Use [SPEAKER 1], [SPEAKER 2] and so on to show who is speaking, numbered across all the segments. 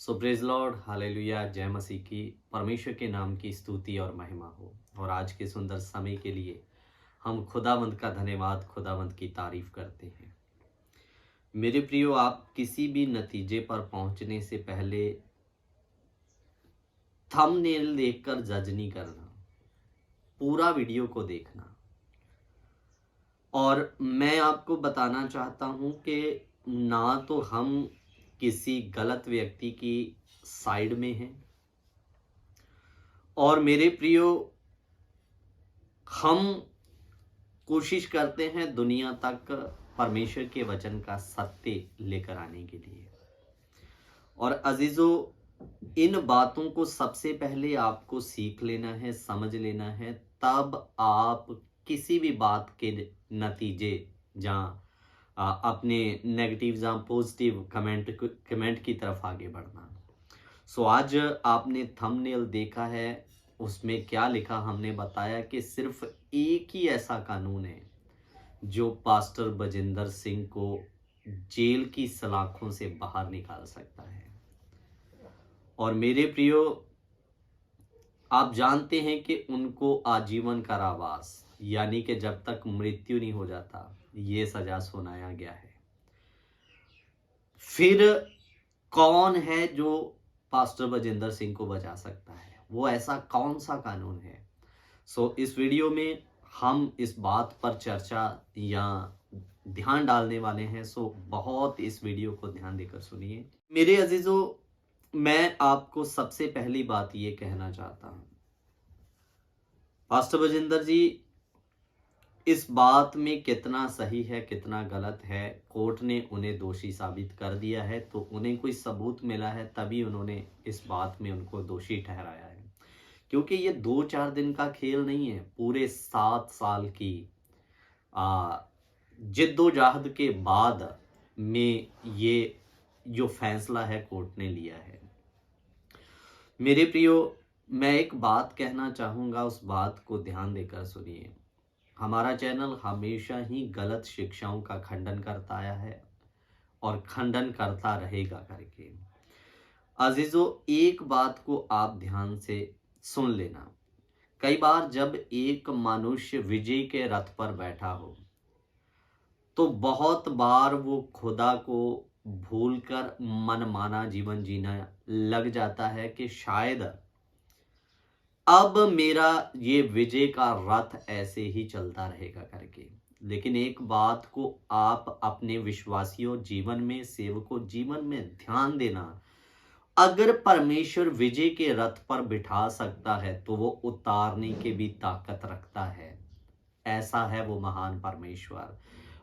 [SPEAKER 1] सो praise Lord, hallelujah, जय मसीह की। परमेश्वर के नाम की स्तुति और महिमा हो। और आज के सुंदर समय के लिए हम खुदावंद का धन्यवाद, खुदावंद की तारीफ करते हैं। मेरे प्रियो, आप किसी भी नतीजे पर पहुंचने से पहले थंबनेल देखकर जज नहीं करना, पूरा वीडियो को देखना। और मैं आपको बताना चाहता हूं कि ना तो हम किसी गलत व्यक्ति की साइड में हैं, और मेरे प्रियो, हम कोशिश करते हैं दुनिया तक परमेश्वर के वचन का सत्य लेकर आने के लिए। और अजीजों, इन बातों को सबसे पहले आपको सीख लेना है, समझ लेना है, तब आप किसी भी बात के नतीजे, जहाँ अपने नेगेटिव जहाँ पॉजिटिव कमेंट की तरफ आगे बढ़ना। सो आज आपने थंबनेल देखा है, उसमें क्या लिखा हमने बताया कि सिर्फ एक ही ऐसा कानून है जो पास्टर बजिंदर सिंह को जेल की सलाखों से बाहर निकाल सकता है। और मेरे प्रियो, आप जानते हैं कि उनको आजीवन कारावास, यानी कि जब तक मृत्यु नहीं हो जाता, ये सजा सुनाया गया है। फिर कौन है जो पास्टर बजिंदर सिंह को बचा सकता है? वो ऐसा कौन सा कानून है? सो इस वीडियो में हम इस बात पर चर्चा या ध्यान डालने वाले हैं। सो बहुत इस वीडियो को ध्यान देकर सुनिए। मेरे अजीजों, मैं आपको सबसे पहली बात ये कहना चाहता हूं, पास्टर बजिंदर जी इस बात में कितना सही है कितना गलत है, कोर्ट ने उन्हें दोषी साबित कर दिया है। तो उन्हें कोई सबूत मिला है तभी उन्होंने इस बात में उनको दोषी ठहराया है। क्योंकि ये 2-4 दिन का खेल नहीं है, पूरे 7 साल की जिद्दोजहद के बाद में ये जो फैसला है कोर्ट ने लिया है। मेरे प्रियो, मैं एक बात कहना चाहूँगा, उस बात को ध्यान देकर सुनिए। हमारा चैनल हमेशा ही गलत शिक्षाओं का खंडन करता आया है और खंडन करता रहेगा करके। अजीजों, एक बात को आप ध्यान से सुन लेना। कई बार जब एक मनुष्य विजय के रथ पर बैठा हो, तो बहुत बार वो खुदा को भूलकर मनमाना जीवन जीना लग जाता है कि शायद अब मेरा ये विजय का रथ ऐसे ही चलता रहेगा करके। लेकिन एक बात को आप अपने विश्वासियों जीवन में, सेवकों जीवन में ध्यान देना, अगर परमेश्वर विजय के रथ पर बिठा सकता है तो वो उतारने की भी ताकत रखता है। ऐसा है वो महान परमेश्वर।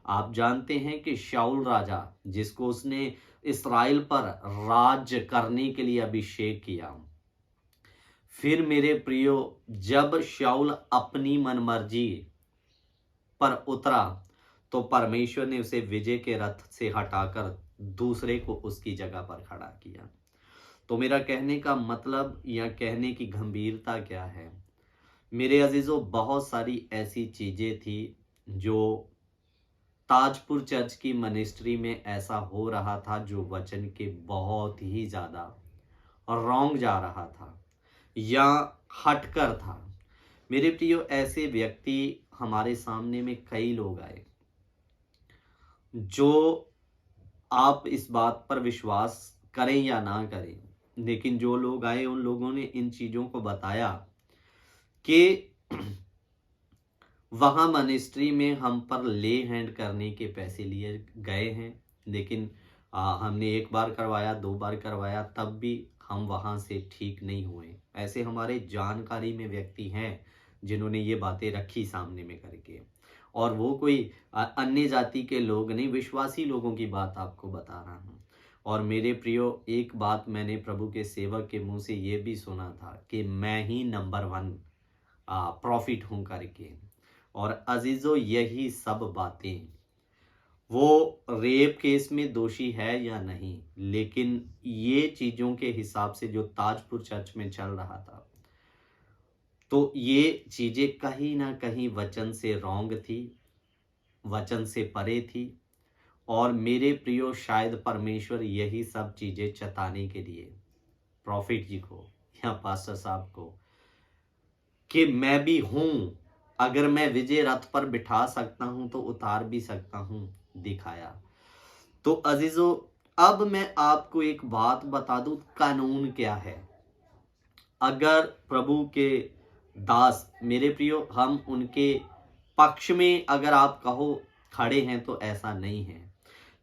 [SPEAKER 1] आप जानते हैं कि शाऊल राजा, जिसको उसने इस्राएल पर राज करने के लिए अभिषेक किया, फिर मेरे प्रियो, जब शाऊल अपनी मनमर्जी पर उतरा तो परमेश्वर ने उसे विजय के रथ से हटाकर दूसरे को उसकी जगह पर खड़ा किया। तो मेरा कहने का मतलब या कहने की गंभीरता क्या है? मेरे अजीजों, बहुत सारी ऐसी चीजें थी जो ताजपुर चर्च की मिनिस्ट्री में ऐसा हो रहा था जो वचन के बहुत ही ज्यादा रॉन्ग जा रहा था या हटकर था। मेरे प्रियो, ऐसे व्यक्ति हमारे सामने में कई लोग आए जो, आप इस बात पर विश्वास करें या ना करें, लेकिन जो लोग आए उन लोगों ने इन चीजों को बताया कि वहां मिनिस्ट्री में हम पर ले हैंड करने के पैसे लिए गए हैं, लेकिन हमने एक बार करवाया, 2 बार करवाया, तब भी हम वहां से ठीक नहीं हुए। ऐसे हमारे जानकारी में व्यक्ति हैं जिन्होंने ये बातें रखी सामने में करके। और वो कोई अन्य जाति के लोग नहीं, विश्वासी लोगों की बात आपको बता रहा हूँ। और मेरे प्रियो, एक बात मैंने प्रभु के सेवक के मुंह से ये भी सुना था कि मैं ही नंबर 1 प्रॉफिट हूँ करके। और अजीजों, यही सब बातें, वो रेप केस में दोषी है या नहीं, लेकिन ये चीजों के हिसाब से जो ताजपुर चर्च में चल रहा था, तो ये चीजें कहीं ना कहीं वचन से रॉन्ग थी, वचन से परे थी। और मेरे प्रियो, शायद परमेश्वर यही सब चीजें चताने के लिए प्रॉफिट जी को या पास्टर साहब को कि मैं भी हूं, अगर मैं विजय रथ पर बिठा सकता हूं तो उतार भी सकता हूं, दिखाया। तो अजीजों, अब मैं आपको एक बात बता दूं, कानून क्या है। अगर प्रभु के दास, मेरे प्रियो, हम उनके पक्ष में अगर आप कहो खड़े हैं तो ऐसा नहीं है,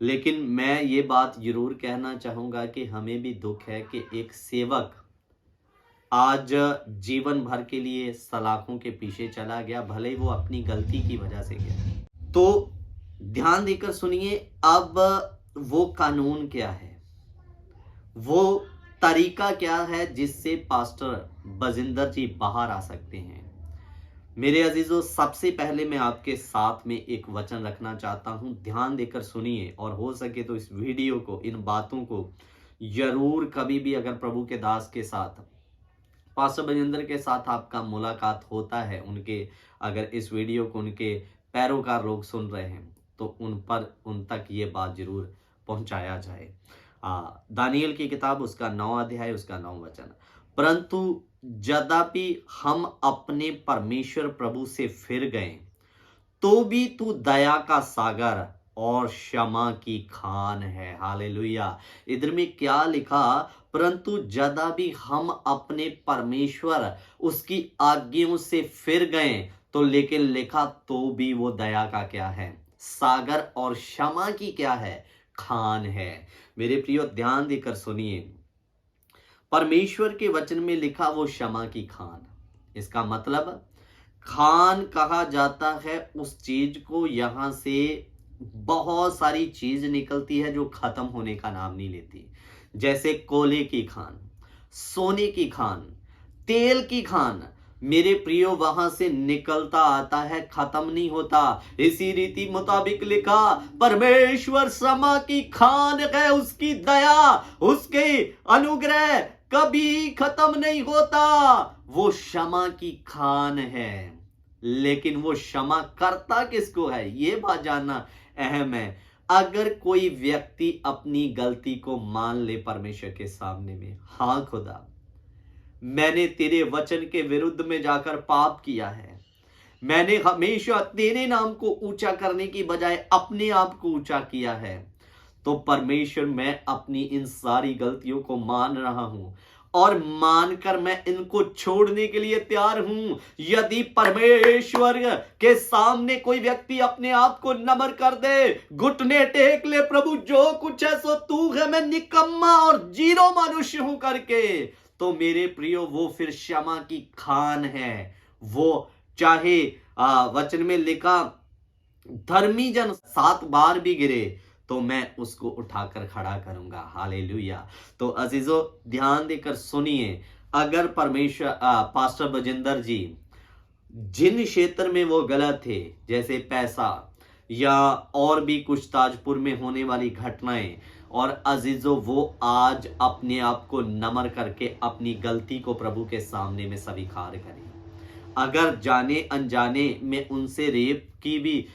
[SPEAKER 1] लेकिन मैं ये बात जरूर कहना चाहूंगा कि हमें भी दुख है कि एक सेवक आज जीवन भर के लिए सलाखों के पीछे चला गया, भले ही वो अपनी गलती की वजह से गया। तो ध्यान देकर सुनिए, अब वो कानून क्या है, वो तरीका क्या है जिससे पास्टर बजिंदर जी बाहर आ सकते हैं। मेरे अजीजों, सबसे पहले मैं आपके साथ में एक वचन रखना चाहता हूं, ध्यान देकर सुनिए, और हो सके तो इस वीडियो को, इन बातों को जरूर कभी भी अगर प्रभु के दास के साथ, पास्टर बजिंदर के साथ आपका मुलाकात होता है, उनके अगर इस वीडियो को उनके पैरोकार लोग सुन रहे हैं तो उन तक ये बात जरूर पहुंचाया जाए। दानियल की किताब उसका 9 अध्याय उसका 9 वचन, परंतु यद्यपि हम अपने परमेश्वर प्रभु से फिर गए तो भी तू दया का सागर और क्षमा की खान है। हालेलुया। इधर में क्या लिखा, परंतु यद्यपि हम अपने परमेश्वर उसकी आज्ञाओं से फिर गए, तो लेकिन लिखा तो भी वो दया का क्या है, सागर, और क्षमा की क्या है, खान है। मेरे प्रियो, ध्यान देकर सुनिए, परमेश्वर के वचन में लिखा वो क्षमा की खान, इसका मतलब खान कहा जाता है उस चीज को, यहां से बहुत सारी चीज निकलती है जो खत्म होने का नाम नहीं लेती, जैसे कोयले की खान, सोने की खान, तेल की खान। मेरे प्रियो, वहां से निकलता आता है, खत्म नहीं होता। इसी रीति मुताबिक लिखा, परमेश्वर क्षमा की खान है, उसकी दया, उसके अनुग्रह कभी खत्म नहीं होता। वो क्षमा की खान है, लेकिन वो क्षमा करता किसको है, ये बात जानना अहम है। अगर कोई व्यक्ति अपनी गलती को मान ले परमेश्वर के सामने में, हाँ खुदा, मैंने तेरे वचन के विरुद्ध में जाकर पाप किया है, मैंने हमेशा तेरे नाम को ऊंचा करने की बजाय अपने आप को ऊंचा किया है, तो परमेश्वर मैं अपनी इन सारी गलतियों को मान रहा हूं और मानकर मैं इनको छोड़ने के लिए तैयार हूं। यदि परमेश्वर के सामने कोई व्यक्ति अपने आप को नम्र कर दे, घुटने टेक ले, प्रभु जो कुछ है सो तू है, मैं निकम्मा और जीरो मनुष्य हूं करके, तो मेरे प्रियो वो फिर क्षमा की खान है। वो चाहे वचन में लिखा धर्मी जन 7 बार भी गिरे तो मैं उसको उठाकर खड़ा करूंगा। हालेलुया। तो अजीजों, ध्यान देकर सुनिए, अगर परमेश्वर पास्टर बजिंदर जी जिन क्षेत्र में वो गलत थे, जैसे पैसा या और भी कुछ ताजपुर में होने वाली घटनाएं, और अजीजों वो आज अपने आप को नम्र करके अपनी गलती को प्रभु के सामने में स्वीकार करें। अगर जाने अनजाने में उनसे रेप की भी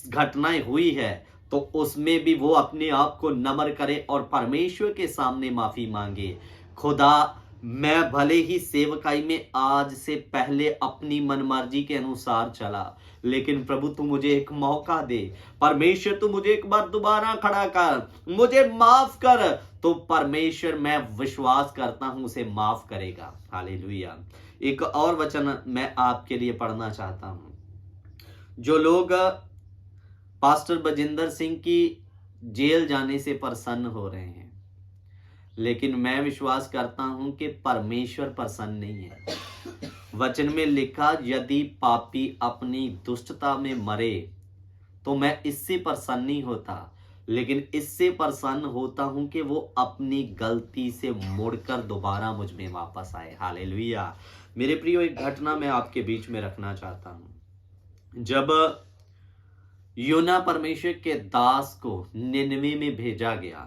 [SPEAKER 1] घटनाएं हुई है तो उसमें भी वो अपने आप को नम्र करे और परमेश्वर के सामने माफी मांगे। खुदा, मैं भले ही सेवकाई में आज से पहले अपनी मनमर्जी के अनुसार चला, लेकिन प्रभु तू मुझे एक मौका दे, परमेश्वर तू मुझे एक बार दोबारा खड़ा कर, मुझे माफ कर। तो परमेश्वर, मैं विश्वास करता हूं, उसे माफ करेगा। हालेलुया। एक और वचन मैं आपके लिए पढ़ना चाहता हूं। जो लोग पास्टर बजिंदर सिंह की जेल जाने से प्रसन्न हो रहे हैं, लेकिन मैं विश्वास करता हूं कि परमेश्वर प्रसन्न नहीं है। वचन में लिखा, यदि पापी अपनी दुष्टता में मरे तो मैं इससे प्रसन्न नहीं होता, लेकिन इससे प्रसन्न होता हूं कि वो अपनी गलती से मुड़कर दोबारा मुझ में वापस आए। हालेलुया। मेरे प्रियो, एक घटना मैं आपके बीच में रखना चाहता हूं। जब योना परमेश्वर के दास को निनवे में भेजा गया,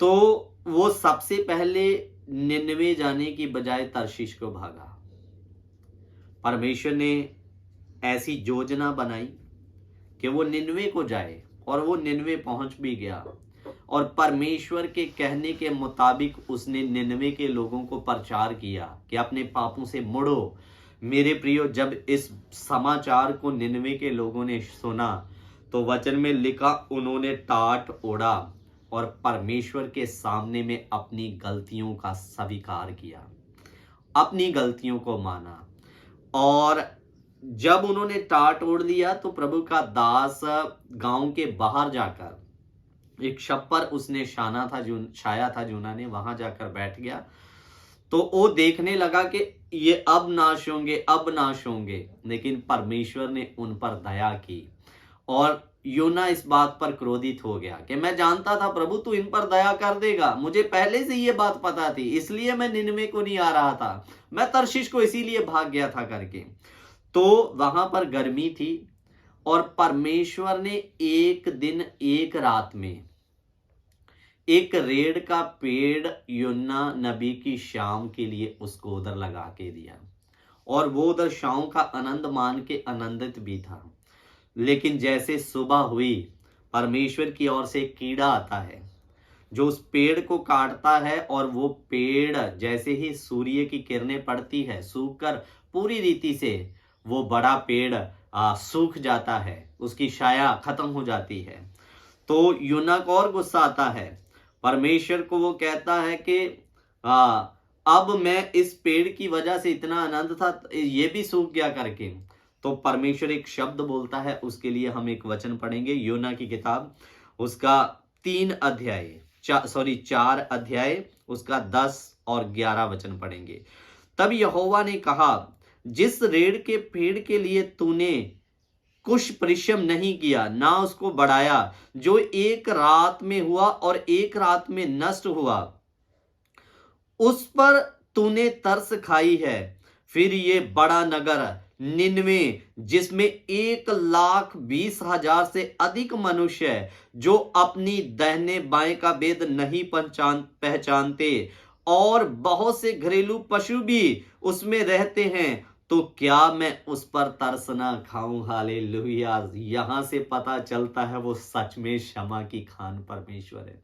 [SPEAKER 1] तो वो सबसे पहले निनवे जाने की बजाय तर्शीश को भागा। परमेश्वर ने ऐसी योजना बनाई कि वो निनवे को जाए, और वो निनवे पहुंच भी गया। और परमेश्वर के कहने के मुताबिक उसने निनवे के लोगों को प्रचार किया कि अपने पापों से मुड़ो। मेरे प्रियो, जब इस समाचार को निनवे के लोगों ने सुना तो वचन में लिखा, उन्होंने टाट ओढ़ा और परमेश्वर के सामने में अपनी गलतियों का स्वीकार किया, अपनी गलतियों को माना। और जब उन्होंने टाट ओढ़ लिया तो प्रभु का दास गांव के बाहर जाकर एक छप्पर उसने छाया था जूना ने, वहां जाकर बैठ गया। तो वो देखने लगा कि ये अब नाश होंगे, अब नाश होंगे। लेकिन परमेश्वर ने उन पर दया की और योना इस बात पर क्रोधित हो गया कि मैं जानता था प्रभु तू इन पर दया कर देगा, मुझे पहले से ये बात पता थी, इसलिए मैं निनवे को नहीं आ रहा था, मैं तर्शीश को इसीलिए भाग गया था करके। तो वहां पर गर्मी थी और परमेश्वर ने एक दिन एक रात में एक रेड़ का पेड़ योना नबी की शाम के लिए उसको उधर लगा के दिया और वो उधर शाम का आनंद मान के आनंदित भी था। लेकिन जैसे सुबह हुई, परमेश्वर की ओर से एक कीड़ा आता है जो उस पेड़ को काटता है और वो पेड़ जैसे ही सूर्य की किरणें पड़ती है सूखकर पूरी रीति से वो बड़ा पेड़ सूख जाता है, उसकी छाया खत्म हो जाती है। तो यूना को और गुस्सा आता है, परमेश्वर को वो कहता है कि अब मैं इस पेड़ की वजह से इतना आनंद था, ये भी सूख गया करके। तो परमेश्वर एक शब्द बोलता है, उसके लिए हम एक वचन पढ़ेंगे। यूना की किताब उसका 4 अध्याय उसका 10 और 11 वचन पढ़ेंगे। तब यहोवा ने कहा, जिस रेड़ के पेड़ के लिए तूने कुछ परिश्रम नहीं किया, ना उसको बढ़ाया, जो एक रात में हुआ और एक रात में नष्ट हुआ, उस पर तूने तरस खाई है। फिर ये बड़ा नगर निनवे, जिसमें 1,20,000 से अधिक मनुष्य है, जो अपनी दाहिने बाएं का भेद नहीं पहचानते, और बहुत से घरेलू पशु भी उसमें रहते हैं, तो क्या मैं उस पर तरस ना खाऊं। हालेलुया। यहां से पता चलता है वो सच में क्षमा की खान परमेश्वर है।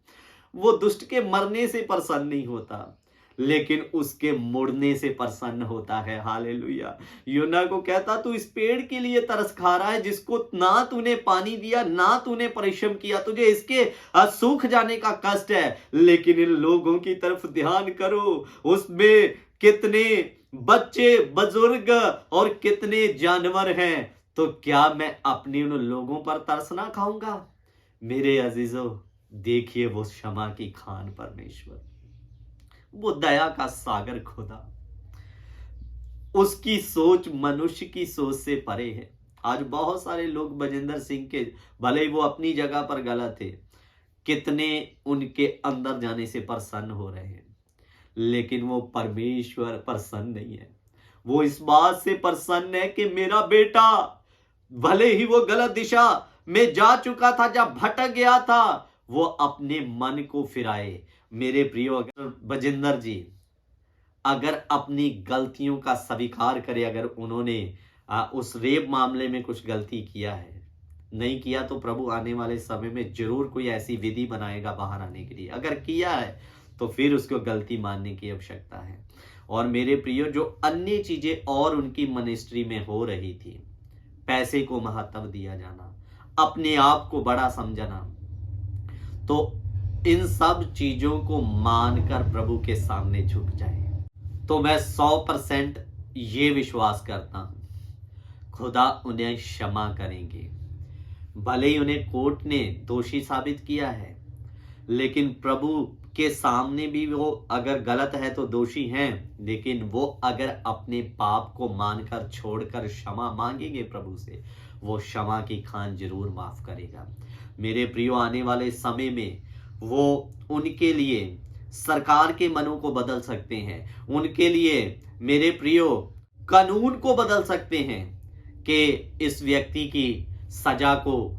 [SPEAKER 1] वो दुष्ट के मरने से प्रसन्न नहीं होता, लेकिन उसके मुड़ने से प्रसन्न होता है। हालेलुया। यूना को कहता, तू इस पेड़ के लिए तरस खा रहा है जिसको ना तूने पानी दिया, ना तूने परिश्रम किया, तुझे इसके सूख जाने का कष्ट है। लेकिन इन लोगों की तरफ ध्यान करो, उसमें कितने बच्चे, बुजुर्ग और कितने जानवर हैं, तो क्या मैं अपने उन लोगों पर तरस ना खाऊंगा। मेरे अजीजों, देखिए वो क्षमा की खान परमेश्वर, वो दया का सागर खुदा, उसकी सोच मनुष्य की सोच से परे है। आज बहुत सारे लोग बजिंदर सिंह के, भले ही वो अपनी जगह पर गलत थे, कितने उनके अंदर जाने से प्रसन्न हो रहे हैं, लेकिन वो परमेश्वर प्रसन्न नहीं है। वो इस बात से प्रसन्न है कि मेरा बेटा भले ही वो गलत दिशा में जा चुका था, जब भटक गया था, वो अपने मन को फिराए। मेरे प्रियो, अगर बजिंदर जी अगर अपनी गलतियों का स्वीकार करे, अगर उन्होंने उस रेप मामले में कुछ गलती किया है, नहीं किया, तो प्रभु आने वाले समय में जरूर कोई ऐसी विधि बनाएगा बाहर आने के लिए। अगर किया है तो फिर उसको गलती मानने की आवश्यकता है। और मेरे प्रियो, जो अन्य चीजें और उनकी मिनिस्ट्री में हो रही थी, पैसे को महत्व दिया जाना, अपने आप को बड़ा समझना, तो इन सब चीजों को मानकर प्रभु के सामने झुक जाए, तो मैं 100% ये विश्वास करता हूं, खुदा उन्हें क्षमा करेंगे। भले ही उन्हें कोर्ट ने दोषी साबित किया है, लेकिन प्रभु के सामने भी वो अगर गलत है तो दोषी हैं, लेकिन वो अगर अपने पाप को मानकर छोड़कर क्षमा मांगेंगे प्रभु से, वो क्षमा की खान जरूर माफ करेगा। मेरे प्रियो, आने वाले समय में वो उनके लिए सरकार के मनों को बदल सकते हैं, उनके लिए मेरे प्रियो कानून को बदल सकते हैं कि इस व्यक्ति की सजा को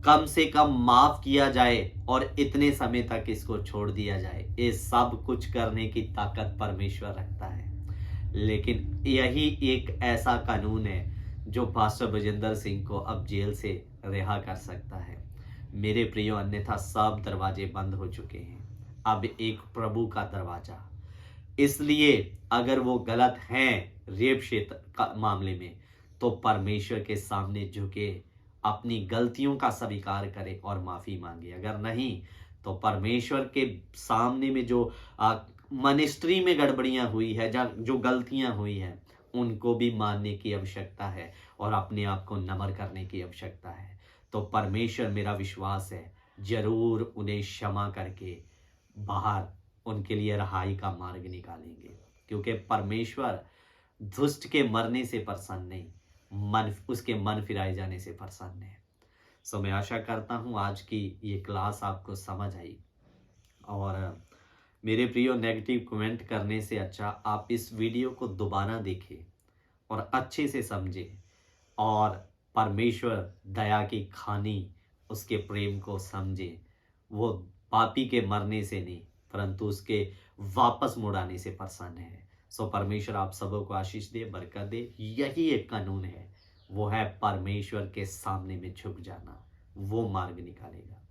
[SPEAKER 1] कम से कम माफ किया जाए और इतने समय तक इसको छोड़ दिया जाए। ये सब कुछ करने की ताकत परमेश्वर रखता है, लेकिन यही एक ऐसा कानून है जो पास्टर बजिंदर सिंह को अब जेल से रिहा कर सकता है। मेरे प्रियो, अन्यथा सब दरवाजे बंद हो चुके हैं, अब एक प्रभु का दरवाजा। इसलिए अगर वो गलत हैं रेप क्षेत्र का मामले में, तो परमेश्वर के सामने झुके, अपनी गलतियों का स्वीकार करे और माफी मांगे। अगर नहीं, तो परमेश्वर के सामने में जो मिनिस्ट्री में गड़बड़ियां हुई है, जो गलतियां हुई हैं, उनको भी मानने की आवश्यकता है और अपने आप को नम्र करने की आवश्यकता है। तो परमेश्वर, मेरा विश्वास है, जरूर उन्हें क्षमा करके बाहर उनके लिए रहाई का मार्ग निकालेंगे, क्योंकि परमेश्वर दुष्ट के मरने से प्रसन्न नहीं, मन उसके मन फिराए जाने से प्रसन्न है। सो मैं आशा करता हूँ आज की ये क्लास आपको समझ आई। और मेरे प्रियो, नेगेटिव कमेंट करने से अच्छा आप इस वीडियो को दोबारा देखें और अच्छे से समझें और परमेश्वर दया की खानी, उसके प्रेम को समझें। वो पापी के मरने से नहीं, परंतु उसके वापस मुड़ाने से प्रसन्न है। सो परमेश्वर आप सबों को आशीष दे, बरकत दे। यही एक कानून है, वो है परमेश्वर के सामने में झुक जाना, वो मार्ग निकालेगा।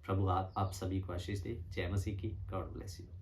[SPEAKER 1] प्रभु आप सभी को आशीष दे। जय मसीह की। God bless you.